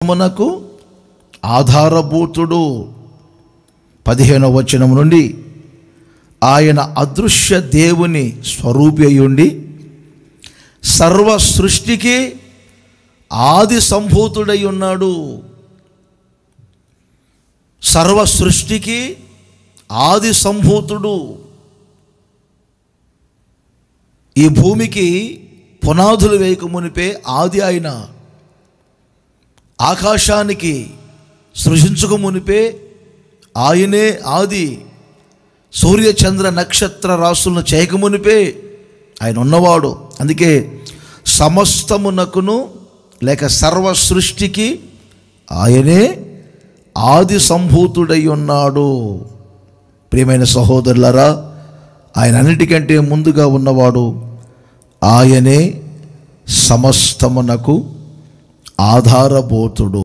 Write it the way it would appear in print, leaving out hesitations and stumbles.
మనకు ఆధారభూతుడు. 15వ వచనం నుండి, ఆయన అదృశ్య దేవుని స్వరూపి అయ్యుండి సర్వ సృష్టికి ఆది సంభూతుడై ఉన్నాడు. సర్వ సృష్టికి ఆది సంభూతుడు. ఈ భూమికి పునాదులు వేయక మునిపే ఆది ఆయన. ఆకాశానికి సృజించక మునిపే ఆయనే ఆది. సూర్య చంద్ర నక్షత్ర రాశులను చేయక మునిపే ఆయన ఉన్నవాడు. అందుకే సమస్తమునకును లేక సర్వ సృష్టికి ఆయనే ఆది సంభూతుడై ఉన్నాడు. ప్రియమైన సహోదరులారా, ఆయన అన్నిటికంటే ముందుగా ఉన్నవాడు. ఆయనే సమస్తమునకు ఆధారభూతుడు.